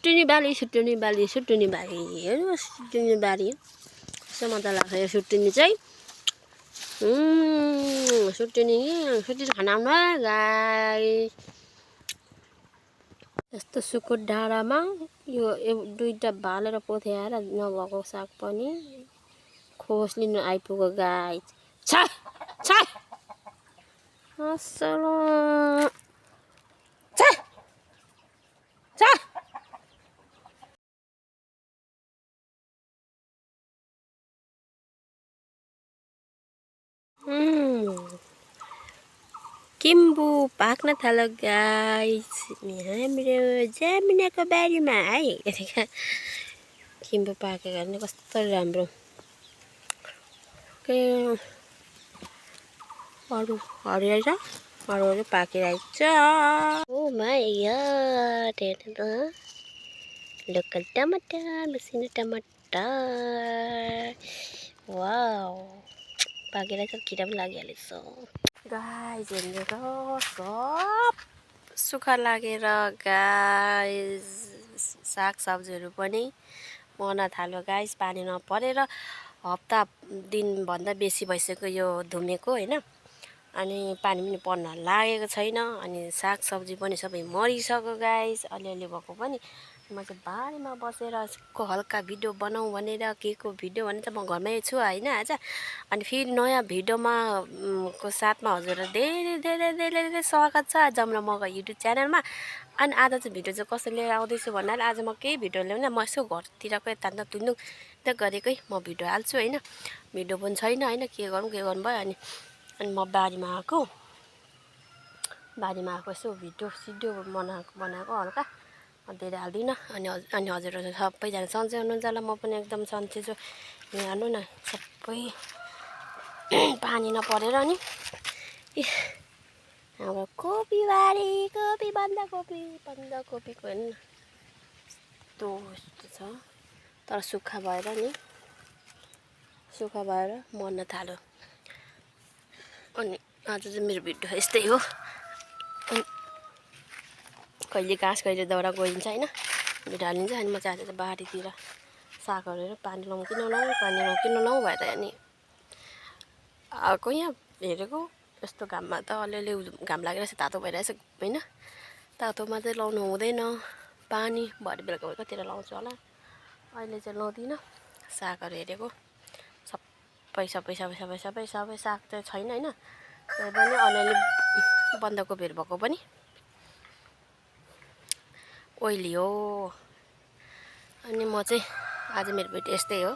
सुटुनी बाली सुटुनी बाली सुटुनी बाली हेर्नुहोस् सुटुनी बाली कस्तो मजा लाग्छ यो सुटुनी चाहिँ सुटुनी खाना आउनु गाइस यस्तो सुकुट डाँडामा यो दुईटा बालेर पोथ्याएर नभएको साग पनि खोस लिनु आइपुग्यो गाइस छ छ अस्सलाम छ छ किम्बु पाक्न थाल्यो गाइस हाम्रो जमिनाको बारीमा है किम्बु पाकेको हेर्नु कस्तो राम्रो के अरू हरियो छ अरू पाकिरहेको छ ओ माय गॉड हेर्नु त लोकल टमाटर मसिनो टमाटर वाउ पाकिरहेको छ किरा पनि लागिहालेछ गाइस हेर्नु त सब सुक्खा लागेर गाइस साग सब्जीहरू पनि मर्न थाल्यो गाइस पानी नपरेर हप्ता दिनभन्दा बेसी भइसक्यो यो धुमेको हैन अनि पानी पनि पर्न लागेको छैन अनि साग सब्जी पनि सबै मरिसक्यो गाइस अलिअलि भएको पनि म चाहिँ बारीमा बसेर यसको हल्का भिडियो बनाऊ भनेर केको भिडियो भने चाहिँ म घरमै छु हैन आज अनि फेरि नयाँ भिडियोमा को साथमा हजुरहरु धेरै धेरै धेरै धेरै स्वागत छ जमुना मगर युट्युब च्यानलमा अनि आज चाहिँ भिडियो चाहिँ कसरी लिएर आउँदैछु भन्नाले आज म केही भिडियो ल्याउन म यसो घरतिरको यता तुन्दुक त गरेकै म भिडियो हाल्छु हैन भिडियो पनि छैन हैन के गर्नु भयो अनि म बारीमा आएको यसो भिडियो बनाएको हल्का धेरै हाल्दिनँ अनि हजुरहरु सबैजना सन्चै हुनुहुन्छ होला म पनि एकदम सन्चै छु यहाँ हेर्नु न सबै पानी नपरेर नि हाम्रो कोपीबारी कोपी बन्दाकोपीको हेर्नु न यस्तो छ तर सुक्खा भएर मर्न थाल्यो अनि आज चाहिँ मेरो भिडियो यस्तै हो कहिले घाँस कहिले दाउरा गइन्छ हैन भिडियो हालिन्छ अनि म चाहिँ आज बारीतिर सागहरू पानी लाउँ कि नलाउँ भएर अनि आएको यहाँ हेरेको यस्तो घाममा त अलिअलि घाम लागिरहेछ तातो भइरहेछ हैन तातोमा चाहिँ लाउनु हुँदैन पानी भरे बेलुका कतिर लाउँछु होला अहिले चाहिँ लाउँदिनँ सागहरू हेरेको सबै साग चाहिँ छैन हैन त्यही पनि अलिअलि बन्दाकोपीहरू भएको पनि ओइली हो अनि म चाहिँ आज मेरो भिडियो यस्तै हो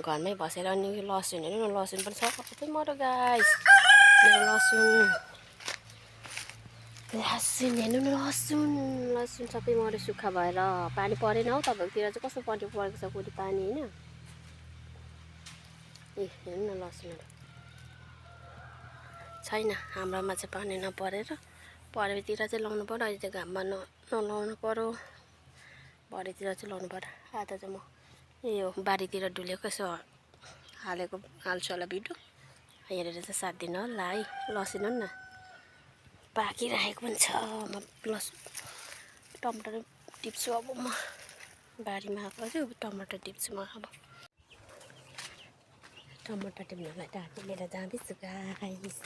घरमै बसेर अनि लसुन हेर्नु न लसुन पनि सबै मर्यो गाइस मेरो लसुन हेर्नु न लसुन सबै मर्यो सुक्खा भएर पानी परेन हौ तपाईँकोतिर चाहिँ कस्तो परेको छ कोही पानी हैन हेर्नु न लसुनहरू छैन हाम्रोमा चाहिँ पानी नपरेर परेतिर चाहिँ लाउनु पर्यो अहिले चाहिँ घाममा नलाउनु पर्यो भरेतिर चाहिँ लाउनु पर्यो आज चाहिँ म यो बारीतिर डुलेको यसो हाल्छु होला भिडियो हेरेर चाहिँ साथ दिनु होला है लसुन न पाकिरहेको पनि छ म टमाटर टिप्छु अब म बारीमा आएको छु टमाटर टिप्छु म अब टमाटर टिप्नलाई ढाकी लिएर जाँदैछु गाइस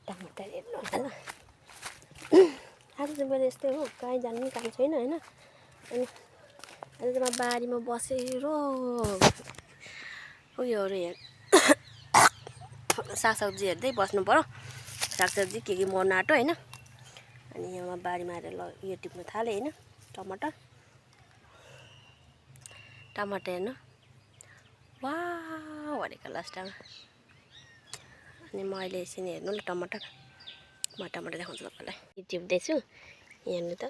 टमाटर हेर्नु होला आज चाहिँ मेरो यस्तै हो कहीँ जानु पनि काम छैन हैन अनि आज चाहिँ म बारीमा बसेर उयोहरू सागसब्जी हेर्दै बस्नु पर्यो सागसब्जी के मर्न आँट्यो हैन अनि यहाँ बारीमा आएर यो टिप्न थालेँ हैन टमाटर हेर्नु वाउ भनेको लास्टमा अनि म अहिले एकछिन हेर्नु ल टमाटर देखाउँछु तपाईँलाई टिप्दैछु हेर्नु त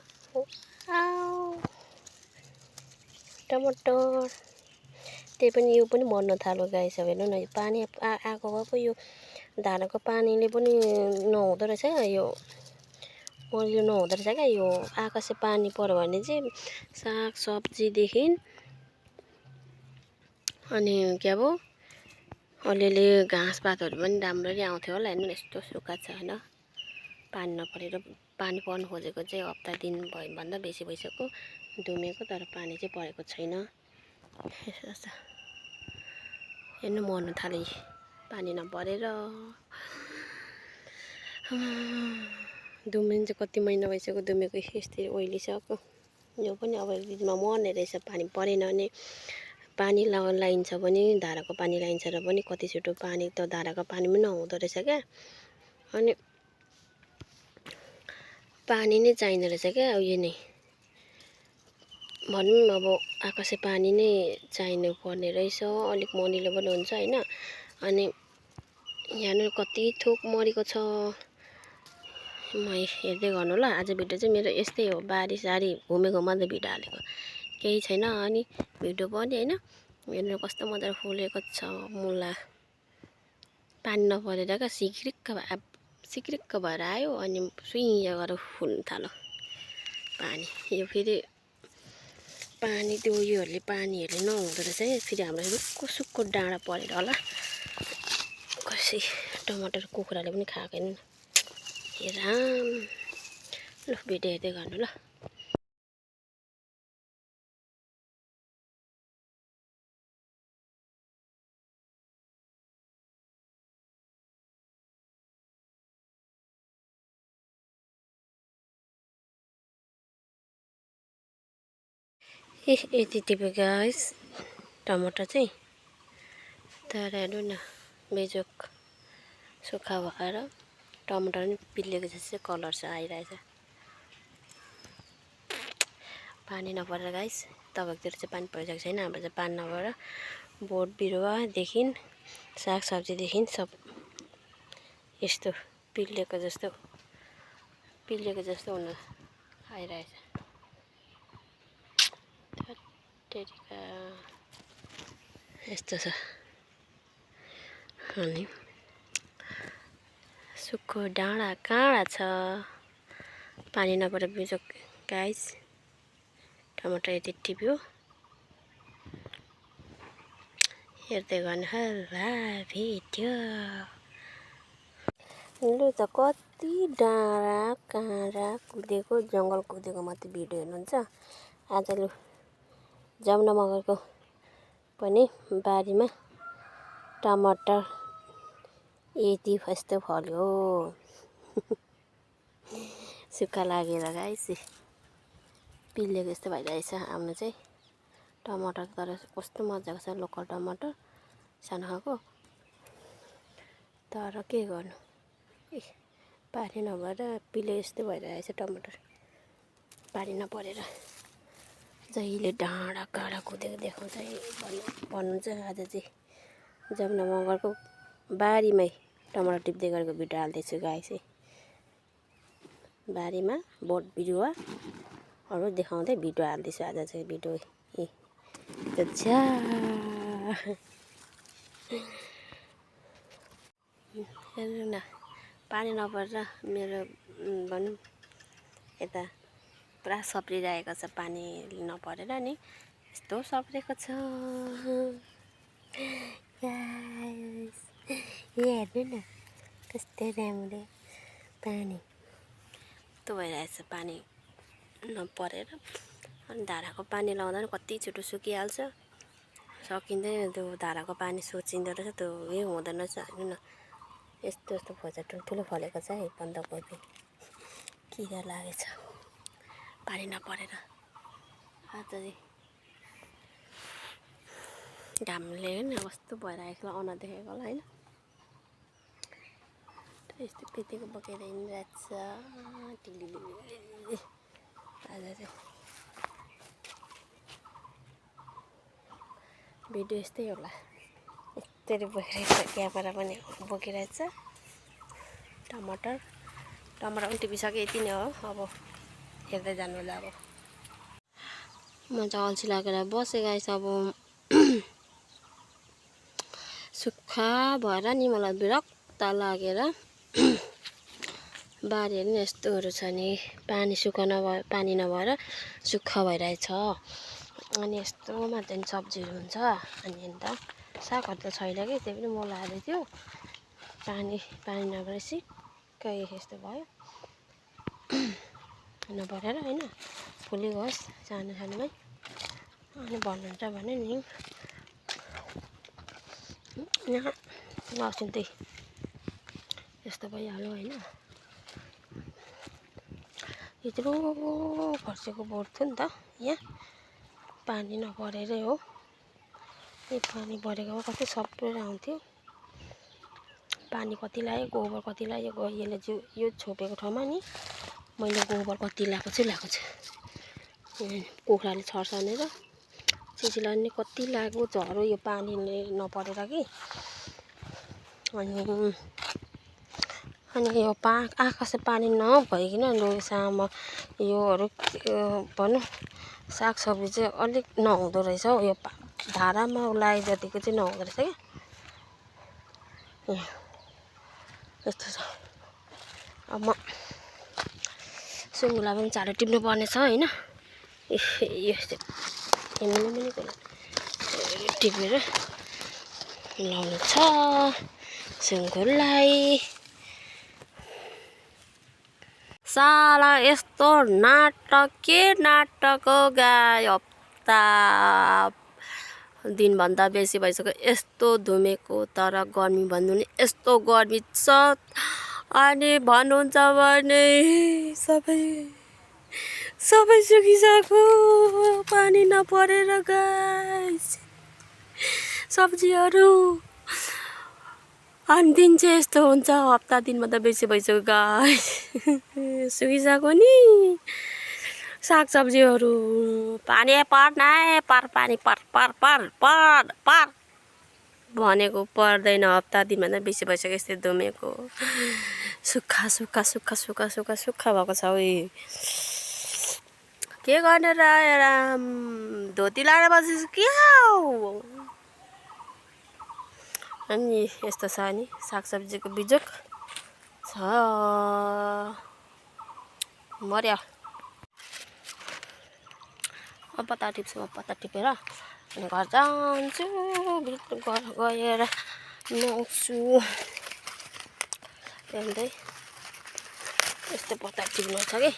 टमाटर त्यही पनि यो पनि मर्न थाल्यो गाइस हेर्नु न यो पानी आएको यो धानको पानीले पनि नहुँदो रहेछ यो मर्यो नहुँदो रहेछ क्या यो आकाशे पानी पर्यो भने चाहिँ साग सब्जीदेखि अनि के अब अलिअलि घाँसपातहरू पनि राम्ररी आउँथ्यो होला हेर्नु न यस्तो सुक्खा छ हैन पानी नपरेर पानी पर्नु खोजेको चाहिँ हप्ता दिन भयो भन्दा बेसी भइसक्यो दुमेको, तर पानी चाहिँ परेको छैन। हेर्नु मर्नु थाले पानी नपरेर। दुम्रिन चाहिँ कति महिना भइसक्यो दुमेको, यस्तै ओइलिसक्यो। यो पनि अब एक दिनमा मर्ने रहेछ पानी परेन भने। पानी लगाइन्छ भने धाराको पानी लगाइन्छ र पनि कति छिटो पानी त धाराको पानी पनि नहुँदो रहेछ क्या। अनि पानी नै चाहिँदो रहेछ क्या। उयो नै भनौँ अब आकाशे पानी नै चाहिनु पर्ने रहेछ। अलिक मनिलो पनि हुन्छ होइन। अनि यहाँनिर कति थोक मरेको छ म हेर्दै गर्नु ल। आज भिडियो चाहिँ मेरो यस्तै हो, बारीसारी घुमेको मात्रै भिडियो हालेको, केही छैन। अनि भिडियो पनि होइन, हेर्नु कस्तो मजाले फुलेको छ मुला। पानी नपरेर क्या सिक्रिक्क भएर आयो अनि सुइँ गरेर फुल्नु थाल्यो पानी। यो फेरि पानी त्यो उयोहरूले पानीहरूले नहुँदो रहेछ है। फेरि हाम्रो रुखको सुक्को डाँडा परेर होला। कसै टमाटर कुखुराले पनि खाएको छैन। हे राम, ल भिडियो हेर्दै गर्नु ल। यति टिप्यो गाइस टमाटर चाहिँ। तर हेर्नु न बेजोक सुक्खा भएर टमाटर पनि पिल्लेको जस्तो कलर चाहिँ आइरहेछ। पानी नपरेर गाइस तपाईँकोतिर चाहिँ पानी परिरहेको छैन। हाम्रो चाहिँ पानी नपरेर बोट बिरुवादेखि सागसब्जीदेखि सब यस्तो पिल्लेको जस्तो हुन आइरहेछ। यस्तो छ। अनि सुक्खो डाँडा काँडा छ, पानी नपरेर बिजोक गाइस। टमाटर यति टिप्यो, हेर्दै गर्नु होला भिडियो। लु त कति डाँडा काँडा कुदेको, जङ्गल कुदेको मात्रै भिडियो हेर्नुहुन्छ आज। लु जमुना मगरको पनि बारीमा टमाटर यति फस्तो फल्यो। सुक्खा लागेर गाइस पिल्लेको जस्तो भइरहेछ आफ्नो चाहिँ टमाटर। तर कस्तो मजाको छ लोकल टमाटर, सानो खालको। तर के गर्नु, पानी नभएर पिले जस्तो भइरहेछ टमाटर, पानी नपरेर। जहिले डाँडा काँडा कुदेको देखाउँछ भन्नुहुन्छ। आज चाहिँ जमुना मगरको बारीमै टमाटर टिप्दै गरेको भिडियो हाल्दैछु गाइस। बारीमा बोट बिरुवाहरू देखाउँदै भिडियो हाल्दैछु आज चाहिँ। भिडियो हेर्नु न पानी नपरेर मेरो भनौँ यता पुरा सप्रिरहेको छ। पानी नपरेर नि यस्तो सप्रेको छ गाइस। हेर्नु न कस्तो राम्रो पानी यस्तो भइरहेछ पानी नपरेर। अनि धाराको पानी लगाउँदा पनि कति छिटो सुकिहाल्छ, सकिँदैन। त्यो धाराको पानी सोचिँदो रहेछ, त्यो उयो हुँदैन रहेछ। हेर्नु न यस्तो यस्तो खोजा ठुल्ठुलो फलेको छ है बन्दकोपी। किरा लागेछ पानी नपरेर। आज चाहिँ घामले होइन कस्तो भइरहेको छ अनदेखेको होला होइन। यस्तो पेतेको बोकेर हिँडिरहेछ आज चाहिँ। भिडियो यस्तै होला, यस्तरी बोकिरहेछ। क्यामेरा पनि बोकिरहेछ। टमाटर पनि टिपिसक्यो, यति नै हो। अब हेर्दै जानु होला। अब म चाहिँ अल्छी लागेर बसेँ गाइस। अब सुक्खा भएर नि मलाई विरक्त लागेर बारीहरू नि यस्तोहरू छ नि, पानी नभएर सुक्खा भइरहेछ। अनि यस्तोमा चाहिँ सब्जीहरू हुन्छ। अनि अन्त सागहरू त छैन कि, त्यही पनि मल हाल्दै थियो। पानी नभएर सिक्कै यस्तो भयो। नपरेर होइन फुलिगयोस् सानो सानोमै अनि भन्नुहुन्छ भने नि यहाँ लसुन चाहिँ यस्तो भइहाल्यो होइन यत्रो फर्सीको बोट थियो नि त यहाँ पानी नपरेरै हो यो पानी परेकोमा कति सबै आउँथ्यो पानी कति लाग्यो गोबर कति लाग्यो यसले यो छोपेको ठाउँमा नि मैले गोबर कति ल्याएको छु कुखुराले छर्सानेर चिचिला नि कति लाग्यो झरो यो पानीले नपरेर कि अनि यो आकाशे पानी नभइकन सामा योहरू भनौँ सागसब्जी चाहिँ अलिक नहुँदो रहेछ हौ यो धारामा लाए जतिको चाहिँ नहुँदो रहेछ क्या यस्तो छ अब म सुँगुरलाई पनि चारो टिप्नु पर्ने छ होइन यो टिपेर लाउनु छ सुँगुरलाई साला यस्तो नाटक के नाटक हो गाई हप्ता दिनभन्दा बेसी भइसक्यो यस्तो धुमेको तर गर्मी भन्नु नि यस्तो गर्मी छ अनि भन्नुहुन्छ भने सबै सुकिसक्यो पानी नपरेर गाइस सब्जीहरू अनि दिन चाहिँ यस्तो हुन्छ हप्ता दिनभन्दा बेसी भइसक्यो गाइस सुकिसक्यो नि सागसब्जीहरू पानी पानी पर भनेको पर्दैन हप्ता दिनभन्दा बेसी भइसक्यो यस्तै धुमेको सुक्खा भएको छ उही के गर्ने र राम धोती लाएर बसेछु क्या अनि यस्तो छ नि सागसब्जीको बिजोक छ मर्यो अब पत्ता टिप्छु पत्ता टिपेर अनि घर जान्छु घर गएर नुहाउँछु त्यहाँदेखि यस्तो पत्ता टिप्नु छ कि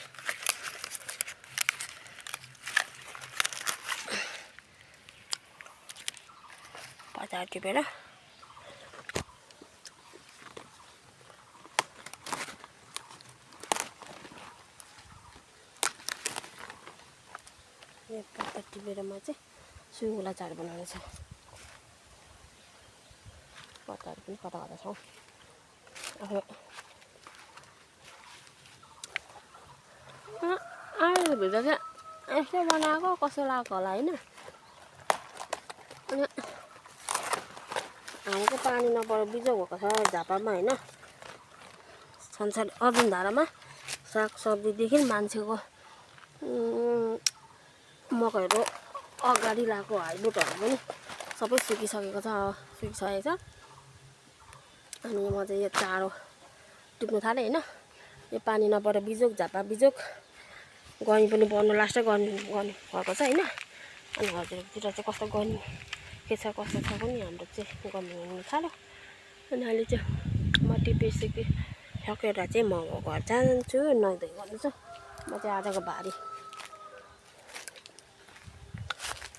पत्ता टिपेर यो पत्ता टिपेर म चाहिँ सुँगुरलाई चारो बनाउनु छ पत्ताहरू पनि कता छ भित्र चाहिँ यस्तो बनाएको कसो लाग्यो होला होइन अनि हाम्रो चाहिँ पानी नपरेर बिजोग भएको छ झापामा होइन संसार अर्जुन धारामा सागसब्जीदेखि मान्छेको मकैहरू अगाडि लगाएको हाइब्रिडहरू पनि सबै सुकिसकेको छ अनि म चाहिँ यो चारो टिप्नु थालेँ होइन यो पानी नपरेर बिजोग झापा बिजोग गर्मी पनि पर्नु लास्टै गर्मी भएको छ होइन अनि हजुरतिर चाहिँ कस्तो गर्मी के छ कस्तो छ पनि हाम्रो चाहिँ गर्मी हुनु थाल्यो अनि अहिले चाहिँ म टिपिसकेँ सकेर चाहिँ म घर जान्छु नुहाइधुवाइ गर्नु छ म चाहिँ आजको भारी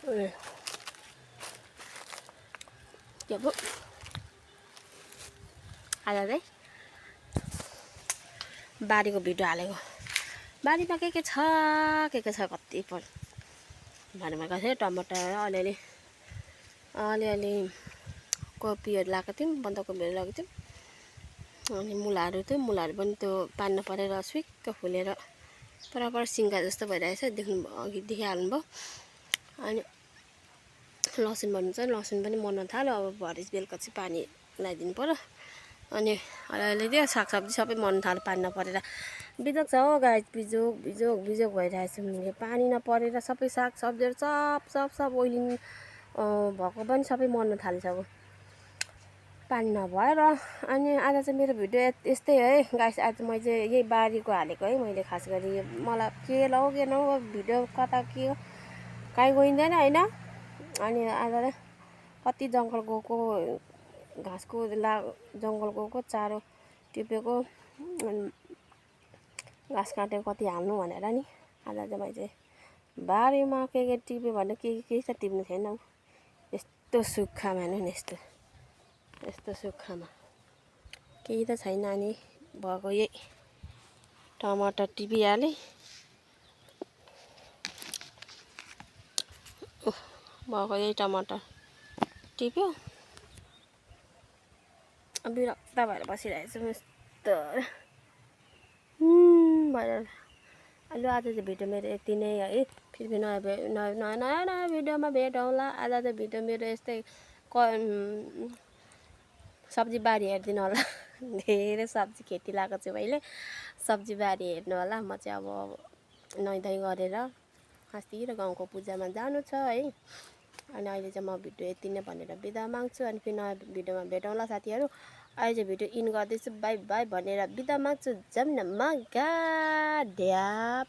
के पो आज चाहिँ बारीको भिडियो हालेको बारीमा के छ कति भनेको थियो टमाटर अलिअलि कोपीहरू लगाएको थियौँ बन्दाकोपीहरू लगाएको थियौँ अनि मुलाहरू थियो मुलाहरू पनि त्यो पानी नपरेर सुक्क फुलेर पर सिङ्गा जस्तो भइरहेछ अघि देखिहाल्नुभयो अनि लसुन भन्नुहुन्छ लसुन पनि मर्न थाल्यो अब भरे बेलुका चाहिँ पानी लगाइदिनु पर्यो अनि अहिले त्यो सागसब्जी सबै मर्न थाल्यो पानी नपरेर बिजोग छ हो गाई बिजोग भइरहेछ पानी नपरेर सबै सागसब्जीहरू सब ओइलिन भएको पनि सबै मर्न थालिसक्यो पानी नभएर अनि आज चाहिँ मेरो भिडियो यस्तै है गाइस आज मैले चाहिँ यही बारीको हालेको है मैले खास गरी मलाई के लगाऊ भिडियो कता के हो काहीँ गइँदैन होइन अनि आज कति जङ्गल गएको घाँसको जङ्गल गएको चारो टिपेको घाँस काटेर कति हाल्नु भनेर नि आज चाहिँ मैले बारीमा के टिप्यो भने के छ टिप्नु छैन हौ यस्तो सुक्खामा हेर्नु नि यस्तो सुक्खामा केही त छैन अनि भएको यही टमाटर टिपिहालेँ भएको यही टमाटर टिप्यो विरक्त भएर बसिरहेको छु यस्तो भएर अहिले आज चाहिँ भिडियो मेरो यति नै है फेरि नयाँ भिडियोमा भेट हौला आज चाहिँ भिडियो मेरो यस्तै सब्जी बारी हेरिदिनु होला धेरै सब्जी खेती लगाएको छु मैले सब्जी बारी हेर्नु होला म चाहिँ अब नुहाइधुवाइ गरेर अस्ति र गाउँको पूजामा जानु छ है अनि अहिले चाहिँ म भिडियो यति नै भनेर बिदा माग्छु अनि फेरि नयाँ भिडियोमा भेटौँला साथीहरू अहिले चाहिँ भिडियो इन गर्दैछु बाई बाई भनेर बिदा माग्छु जम्न मगा ड्याप